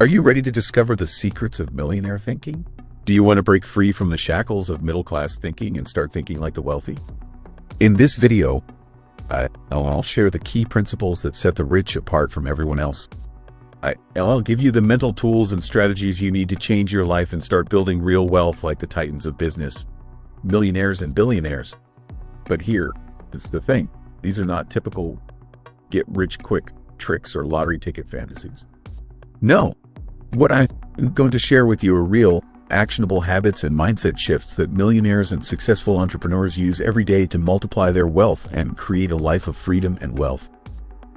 Are you ready to discover the secrets of millionaire thinking? Do you want to break free from the shackles of middle-class thinking and start thinking like the wealthy? In this video, I'll share the key principles that set the rich apart from everyone else. I'll give you the mental tools and strategies you need to change your life and start building real wealth like the titans of business, millionaires and billionaires. But here is the thing. These are not typical get-rich-quick tricks or lottery ticket fantasies. No, what I'm going to share with you are real, actionable habits and mindset shifts that millionaires and successful entrepreneurs use every day to multiply their wealth and create a life of freedom and wealth.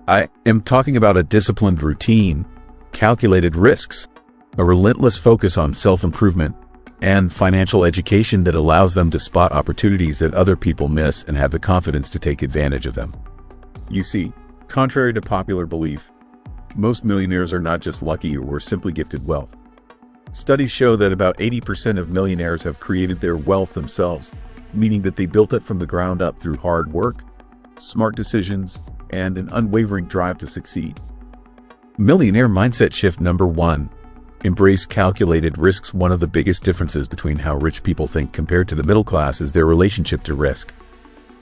I am talking about a disciplined routine, calculated risks, a relentless focus on self-improvement, and financial education that allows them to spot opportunities that other people miss and have the confidence to take advantage of them. You see, contrary to popular belief, most millionaires are not just lucky or simply gifted wealth. Studies show that about 80% of millionaires have created their wealth themselves, meaning that they built it from the ground up through hard work, smart decisions, and an unwavering drive to succeed. Millionaire mindset shift number 1. Embrace calculated risks. One of the biggest differences between how rich people think compared to the middle class is their relationship to risk.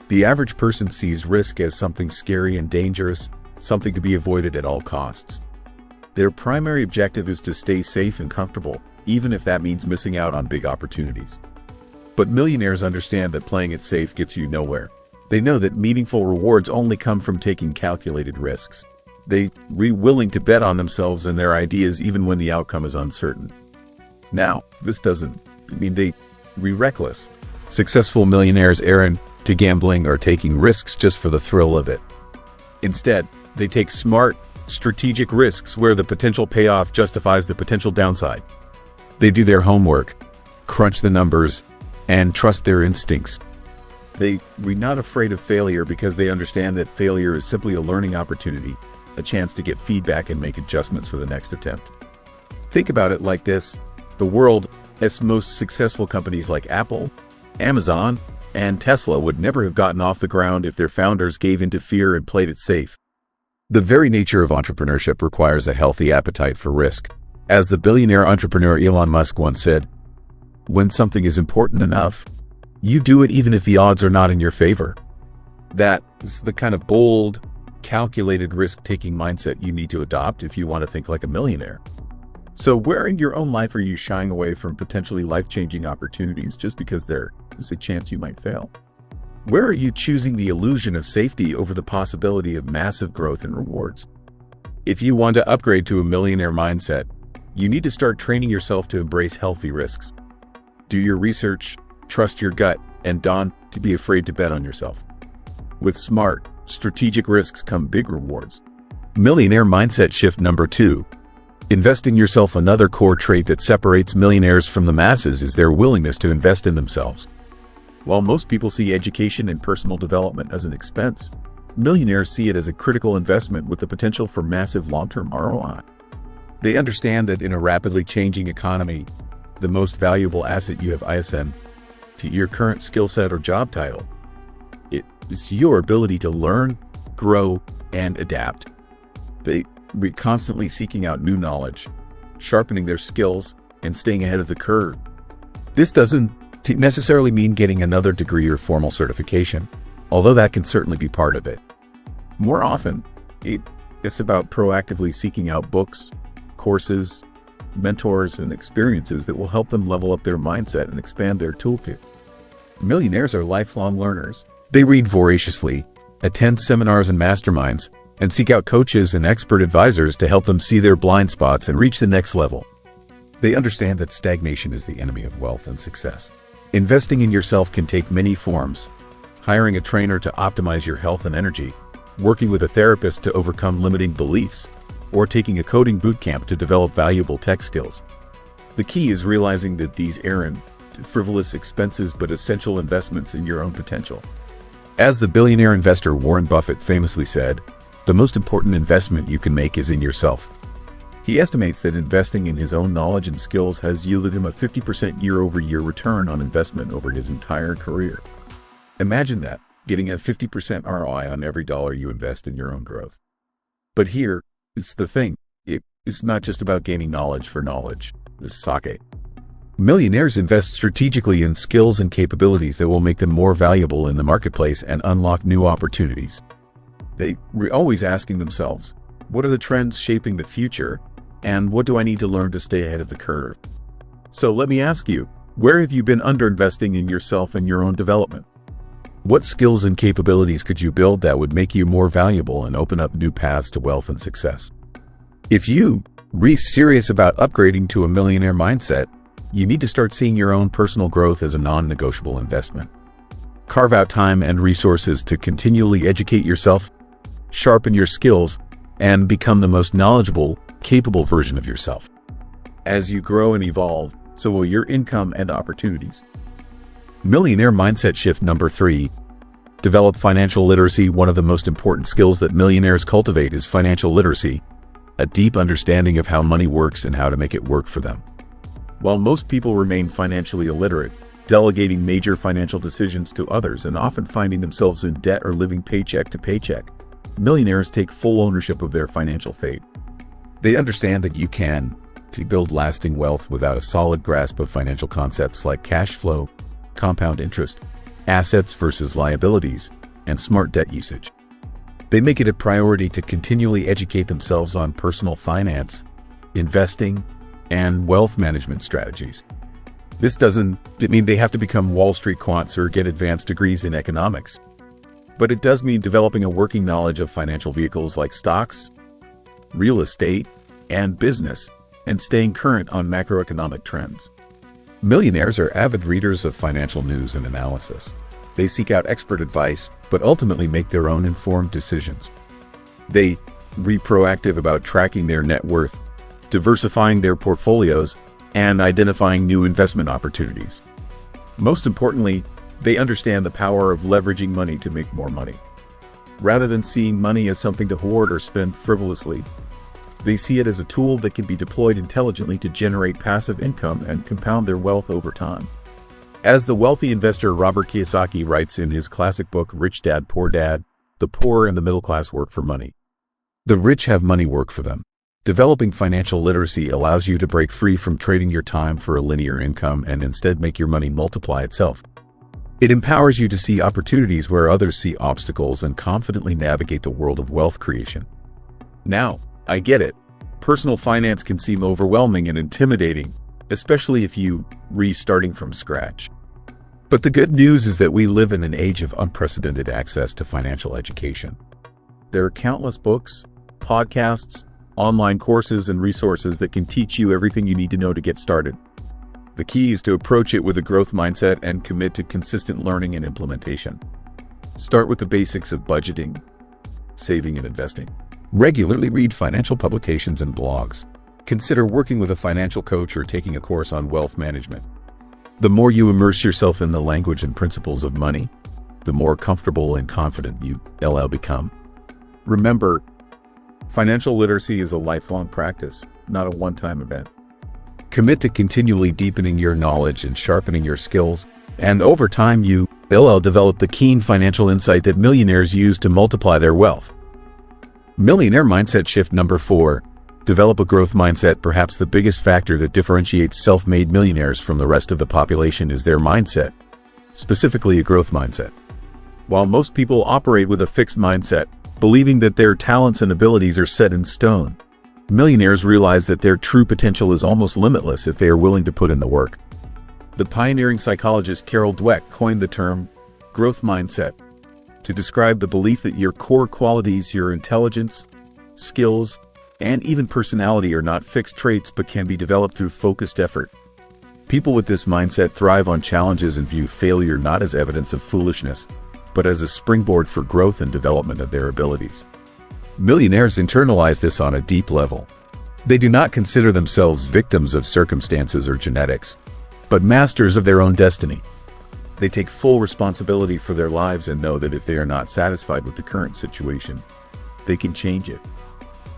The average person sees risk as something scary and dangerous, something to be avoided at all costs. Their primary objective is to stay safe and comfortable, even if that means missing out on big opportunities. But millionaires understand that playing it safe gets you nowhere. They know that meaningful rewards only come from taking calculated risks. They're willing to bet on themselves and their ideas even when the outcome is uncertain. Now, this doesn't mean they're reckless. Successful millionaires aren't into gambling or taking risks just for the thrill of it. Instead, they take smart, strategic risks where the potential payoff justifies the potential downside. They do their homework, crunch the numbers, and trust their instincts. They're not afraid of failure because they understand that failure is simply a learning opportunity, a chance to get feedback and make adjustments for the next attempt. Think about it like this. The world's most successful companies like Apple, Amazon, and Tesla would never have gotten off the ground if their founders gave into fear and played it safe. The very nature of entrepreneurship requires a healthy appetite for risk. As the billionaire entrepreneur Elon Musk once said, "When something is important enough, you do it even if the odds are not in your favor." That's the kind of bold, calculated risk-taking mindset you need to adopt if you want to think like a millionaire. So where in your own life are you shying away from potentially life-changing opportunities just because there is a chance you might fail? Where are you choosing the illusion of safety over the possibility of massive growth and rewards? If you want to upgrade to a millionaire mindset, you need to start training yourself to embrace healthy risks. Do your research, trust your gut, and don't be afraid to bet on yourself. With smart, strategic risks come big rewards. Millionaire mindset shift number 2. Invest in yourself. Another core trait that separates millionaires from the masses is their willingness to invest in themselves. While most people see education and personal development as an expense, millionaires see it as a critical investment with the potential for massive long-term ROI. They understand that in a rapidly changing economy, the most valuable asset you have isn't to your current skill set or job title. It's your ability to learn, grow, and adapt. They're constantly seeking out new knowledge, sharpening their skills, and staying ahead of the curve. This doesn't necessarily mean getting another degree or formal certification, although that can certainly be part of it. More often, it's about proactively seeking out books, courses, mentors, and experiences that will help them level up their mindset and expand their toolkit. Millionaires are lifelong learners. They read voraciously, attend seminars and masterminds, and seek out coaches and expert advisors to help them see their blind spots and reach the next level. They understand that stagnation is the enemy of wealth and success. Investing in yourself can take many forms: hiring a trainer to optimize your health and energy, working with a therapist to overcome limiting beliefs, or taking a coding bootcamp to develop valuable tech skills. The key is realizing that these aren't frivolous expenses but essential investments in your own potential. As the billionaire investor Warren Buffett famously said, "The most important investment you can make is in yourself." He estimates that investing in his own knowledge and skills has yielded him a 50% year-over-year return on investment over his entire career. Imagine that, getting a 50% ROI on every dollar you invest in your own growth. But here, it's the thing. It's not just about gaining knowledge for knowledge. It's sake. Millionaires invest strategically in skills and capabilities that will make them more valuable in the marketplace and unlock new opportunities. They're always asking themselves, what are the trends shaping the future, and what do I need to learn to stay ahead of the curve? So let me ask you, where have you been underinvesting in yourself and your own development? What skills and capabilities could you build that would make you more valuable and open up new paths to wealth and success? If you're serious about upgrading to a millionaire mindset, you need to start seeing your own personal growth as a non-negotiable investment. Carve out time and resources to continually educate yourself, sharpen your skills, and become the most knowledgeable, capable version of yourself. As you grow and evolve, so will your income and opportunities. Millionaire mindset shift number 3. Develop financial literacy. One of the most important skills that millionaires cultivate is financial literacy, a deep understanding of how money works and how to make it work for them. While most people remain financially illiterate, delegating major financial decisions to others and often finding themselves in debt or living paycheck to paycheck, millionaires take full ownership of their financial fate. They understand that you can build lasting wealth without a solid grasp of financial concepts like cash flow, compound interest, assets versus liabilities, and smart debt usage. They make it a priority to continually educate themselves on personal finance, investing, and wealth management strategies. This doesn't mean they have to become Wall Street quants or get advanced degrees in economics, but it does mean developing a working knowledge of financial vehicles like stocks, real estate, and business, and staying current on macroeconomic trends. Millionaires are avid readers of financial news and analysis. They seek out expert advice, but ultimately make their own informed decisions. They are proactive about tracking their net worth, diversifying their portfolios, and identifying new investment opportunities. Most importantly, they understand the power of leveraging money to make more money. Rather than seeing money as something to hoard or spend frivolously, they see it as a tool that can be deployed intelligently to generate passive income and compound their wealth over time. As the wealthy investor Robert Kiyosaki writes in his classic book, Rich Dad, Poor Dad, the poor and the middle class work for money. The rich have money work for them. Developing financial literacy allows you to break free from trading your time for a linear income and instead make your money multiply itself. It empowers you to see opportunities where others see obstacles and confidently navigate the world of wealth creation. Now, I get it. Personal finance can seem overwhelming and intimidating, especially if you're starting from scratch. But the good news is that we live in an age of unprecedented access to financial education. There are countless books, podcasts, online courses, and resources that can teach you everything you need to know to get started. The key is to approach it with a growth mindset and commit to consistent learning and implementation. Start with the basics of budgeting, saving, and investing. Regularly read financial publications and blogs. Consider working with a financial coach or taking a course on wealth management. The more you immerse yourself in the language and principles of money, the more comfortable and confident you'll become. Remember, financial literacy is a lifelong practice, not a one-time event. Commit to continually deepening your knowledge and sharpening your skills, and over time you'll develop the keen financial insight that millionaires use to multiply their wealth. Millionaire mindset shift number 4. Develop a growth mindset. Perhaps the biggest factor that differentiates self-made millionaires from the rest of the population is their mindset, specifically a growth mindset. While most people operate with a fixed mindset, believing that their talents and abilities are set in stone, millionaires realize that their true potential is almost limitless if they are willing to put in the work. The pioneering psychologist Carol Dweck coined the term growth mindset to describe the belief that your core qualities, your intelligence, skills, and even personality are not fixed traits but can be developed through focused effort. People with this mindset thrive on challenges and view failure not as evidence of foolishness, but as a springboard for growth and development of their abilities. Millionaires internalize this on a deep level. They do not consider themselves victims of circumstances or genetics, but masters of their own destiny. They take full responsibility for their lives and know that if they are not satisfied with the current situation, they can change it.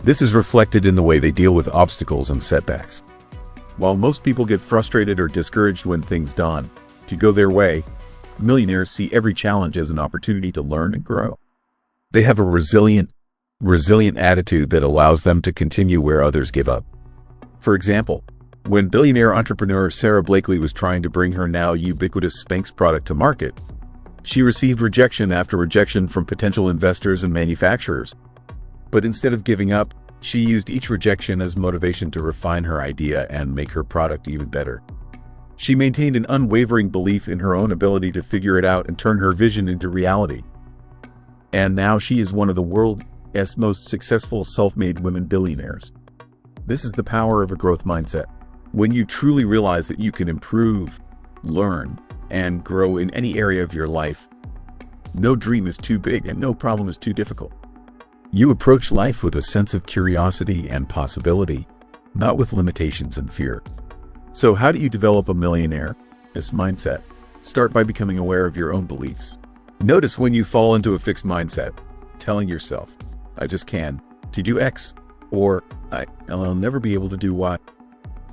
This is reflected in the way they deal with obstacles and setbacks. While most people get frustrated or discouraged when things don't go their way, millionaires see every challenge as an opportunity to learn and grow. They have a resilient, resilient attitude that allows them to continue where others give up. For example, when billionaire entrepreneur Sarah Blakely was trying to bring her now ubiquitous Spanx product to market, she received rejection after rejection from potential investors and manufacturers. But instead of giving up, she used each rejection as motivation to refine her idea and make her product even better. She maintained an unwavering belief in her own ability to figure it out and turn her vision into reality. And now she is one of the world's most successful self-made women billionaires. This is the power of a growth mindset. When you truly realize that you can improve, learn, and grow in any area of your life, no dream is too big and no problem is too difficult. You approach life with a sense of curiosity and possibility, not with limitations and fear. So how do you develop a millionaire mindset? Start by becoming aware of your own beliefs. Notice when you fall into a fixed mindset, telling yourself, I just can to do X, or I'll never be able to do Y.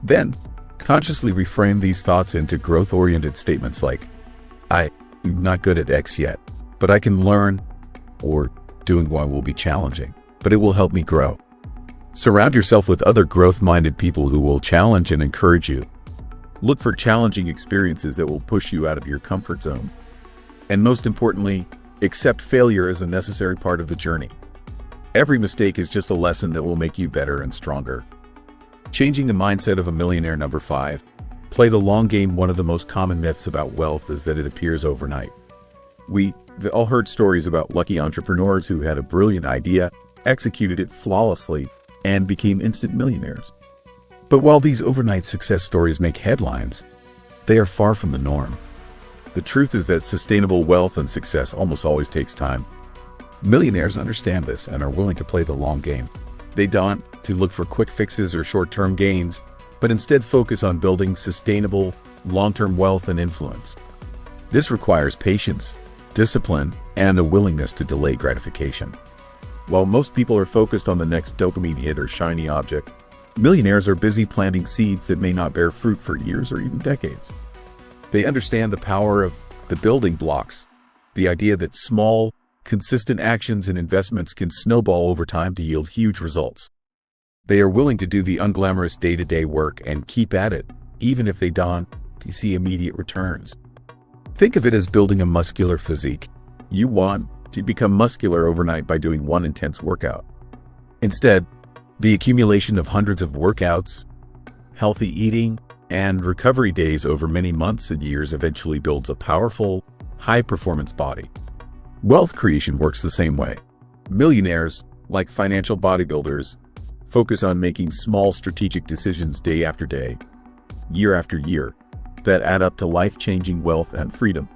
Then, consciously reframe these thoughts into growth-oriented statements like, I'm not good at X yet, but I can learn, or doing Y will be challenging, but it will help me grow. Surround yourself with other growth-minded people who will challenge and encourage you. Look for challenging experiences that will push you out of your comfort zone. And most importantly, accept failure as a necessary part of the journey. Every mistake is just a lesson that will make you better and stronger. Changing the mindset of a millionaire. Number 5. Play the long game. One of the most common myths about wealth is that it appears overnight. We've all heard stories about lucky entrepreneurs who had a brilliant idea, executed it flawlessly, and became instant millionaires. But while these overnight success stories make headlines, they are far from the norm. The truth is that sustainable wealth and success almost always takes time. Millionaires understand this and are willing to play the long game. They don't to look for quick fixes or short-term gains, but instead focus on building sustainable, long-term wealth and influence. This requires patience, discipline, and a willingness to delay gratification. While most people are focused on the next dopamine hit or shiny object, millionaires are busy planting seeds that may not bear fruit for years or even decades. They understand the power of the building blocks, the idea that small, consistent actions and investments can snowball over time to yield huge results. They are willing to do the unglamorous day-to-day work and keep at it, even if they don't see immediate returns. Think of it as building a muscular physique. You want to become muscular overnight by doing one intense workout. Instead, the accumulation of hundreds of workouts, healthy eating, and recovery days over many months and years eventually builds a powerful, high-performance body. Wealth creation works the same way. Millionaires, like financial bodybuilders, focus on making small strategic decisions day after day, year after year, that add up to life-changing wealth and freedom.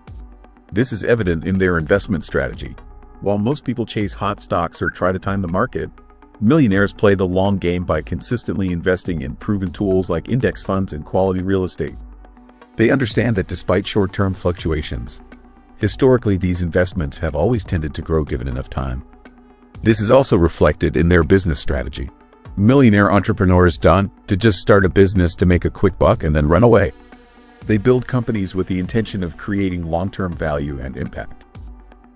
This is evident in their investment strategy. While most people chase hot stocks or try to time the market, millionaires play the long game by consistently investing in proven tools like index funds and quality real estate. They understand that despite short-term fluctuations, historically these investments have always tended to grow given enough time. This is also reflected in their business strategy. Millionaire entrepreneurs don't just start a business to make a quick buck and then run away. They build companies with the intention of creating long-term value and impact.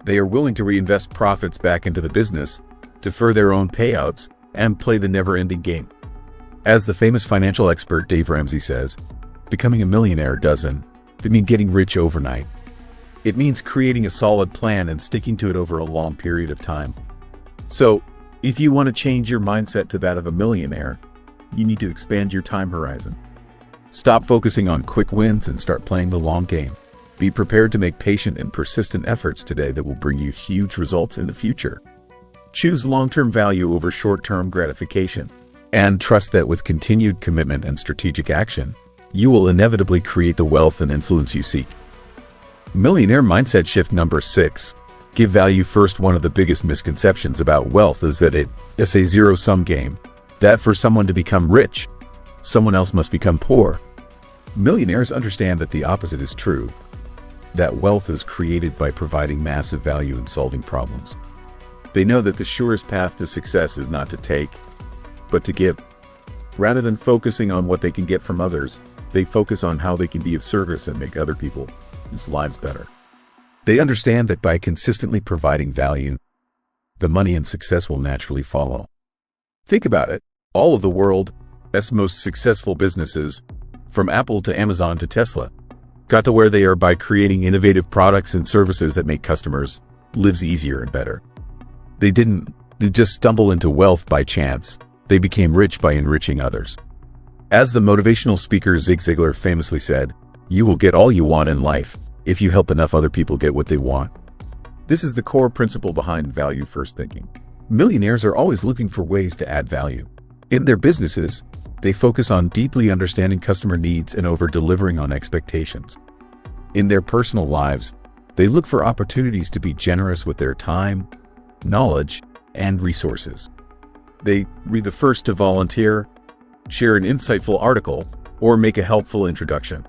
They are willing to reinvest profits back into the business, defer their own payouts, and play the never-ending game. As the famous financial expert Dave Ramsey says, becoming a millionaire doesn't mean getting rich overnight. It means creating a solid plan and sticking to it over a long period of time. So, if you want to change your mindset to that of a millionaire, you need to expand your time horizon. Stop focusing on quick wins and start playing the long game. Be prepared to make patient and persistent efforts today that will bring you huge results in the future. Choose long-term value over short-term gratification, and trust that with continued commitment and strategic action, you will inevitably create the wealth and influence you seek. Millionaire mindset shift. Number 6. Give value first. One of the biggest misconceptions about wealth is that it's a zero-sum game, that for someone to become rich, someone else must become poor. Millionaires understand that the opposite is true, that wealth is created by providing massive value and solving problems. They know that the surest path to success is not to take, but to give. Rather than focusing on what they can get from others, they focus on how they can be of service and make other people's lives better. They understand that by consistently providing value, the money and success will naturally follow. Think about it. All of the world's most successful businesses, from Apple to Amazon to Tesla, got to where they are by creating innovative products and services that make customers' lives easier and better. They didn't just stumble into wealth by chance. They became rich by enriching others. As the motivational speaker Zig Ziglar famously said, "You will get all you want in life if you help enough other people get what they want." This is the core principle behind value-first thinking. Millionaires are always looking for ways to add value. In their businesses, they focus on deeply understanding customer needs and over-delivering on expectations. In their personal lives, they look for opportunities to be generous with their time, knowledge, and resources. They read the first to volunteer, share an insightful article, or make a helpful introduction.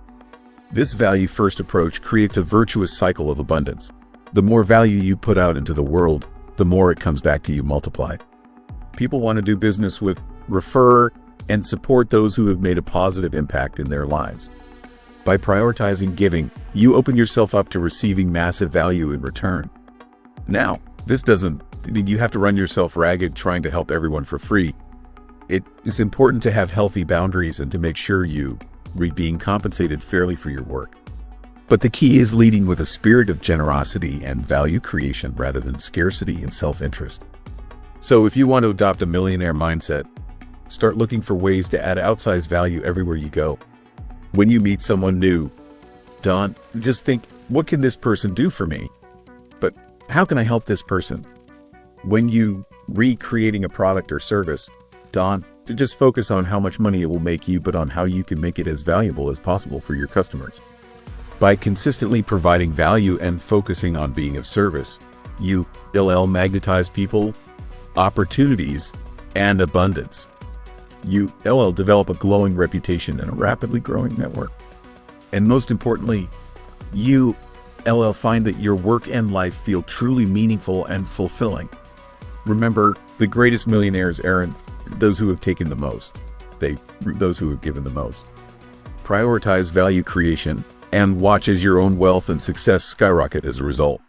This value-first approach creates a virtuous cycle of abundance. The more value you put out into the world, the more it comes back to you multiplied. People want to do business with, refer, and support those who have made a positive impact in their lives. By prioritizing giving, you open yourself up to receiving massive value in return. Now, this doesn't mean you have to run yourself ragged trying to help everyone for free. It is important to have healthy boundaries and to make sure you are being compensated fairly for your work. But the key is leading with a spirit of generosity and value creation rather than scarcity and self-interest. So if you want to adopt a millionaire mindset, start looking for ways to add outsized value everywhere you go. When you meet someone new, don't just think, what can this person do for me? But how can I help this person? When you recreating a product or service, don't just focus on how much money it will make you, but on how you can make it as valuable as possible for your customers. By consistently providing value and focusing on being of service, you magnetize people, opportunities, and abundance. You develop a glowing reputation and a rapidly growing network. And most importantly, you find that your work and life feel truly meaningful and fulfilling. Remember, the greatest millionaires aren't those who have taken the most. Those who have given the most. Prioritize value creation and watch as your own wealth and success skyrocket as a result.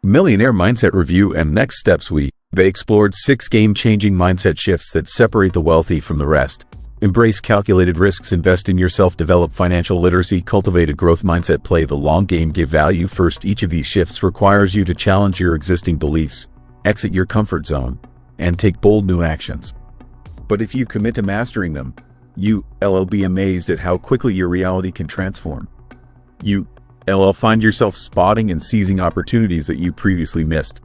Millionaire Mindset Review and Next Steps. They explored 6 game-changing mindset shifts that separate the wealthy from the rest. Embrace calculated risks, invest in yourself, develop financial literacy, cultivate a growth mindset, play the long game, give value first. Each of these shifts requires you to challenge your existing beliefs, exit your comfort zone, and take bold new actions. But if you commit to mastering them, you'll be amazed at how quickly your reality can transform. You'll find yourself spotting and seizing opportunities that you previously missed.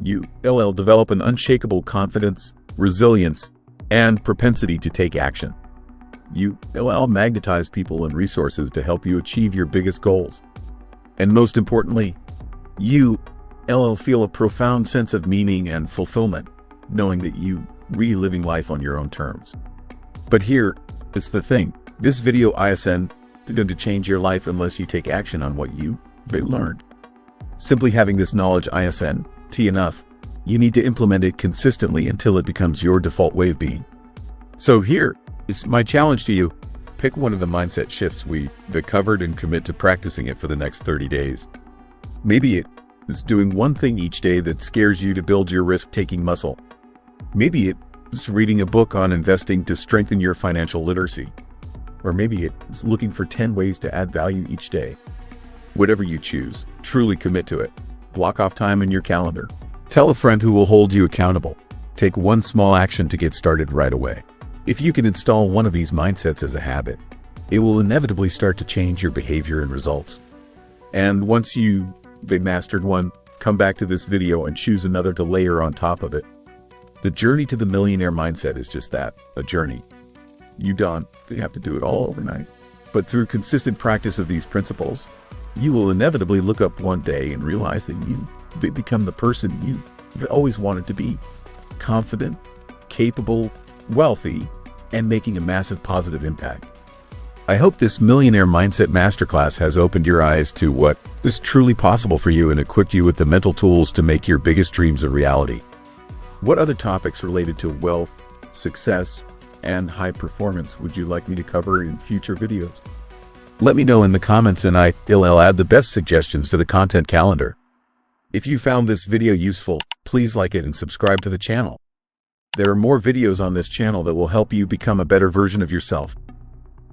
You'll develop an unshakable confidence, resilience, and propensity to take action. You'll magnetize people and resources to help you achieve your biggest goals. And most importantly, you'll feel a profound sense of meaning and fulfillment, knowing that you reliving life on your own terms. But here is the thing. This video isn't going to change your life unless you take action on what you've learned. Simply having this knowledge isn't enough. You need to implement it consistently until it becomes your default way of being. So here is my challenge to you. Pick one of the mindset shifts we've covered and commit to practicing it for the next 30 days. Maybe it's doing one thing each day that scares you to build your risk-taking muscle. Maybe it's reading a book on investing to strengthen your financial literacy. Or maybe it's looking for 10 ways to add value each day. Whatever you choose, truly commit to it. Block off time in your calendar. Tell a friend who will hold you accountable. Take one small action to get started right away. If you can install one of these mindsets as a habit, it will inevitably start to change your behavior and results. And once you've mastered one, come back to this video and choose another to layer on top of it. The journey to the millionaire mindset is just that, a journey. You don't have to do it all overnight. But through consistent practice of these principles, you will inevitably look up one day and realize that you become the person you've always wanted to be. Confident, capable, wealthy, and making a massive positive impact. I hope this Millionaire Mindset Masterclass has opened your eyes to what is truly possible for you and equipped you with the mental tools to make your biggest dreams a reality. What other topics related to wealth, success, and high performance would you like me to cover in future videos? Let me know in the comments and I'll add the best suggestions to the content calendar. If you found this video useful, please like it and subscribe to the channel. There are more videos on this channel that will help you become a better version of yourself.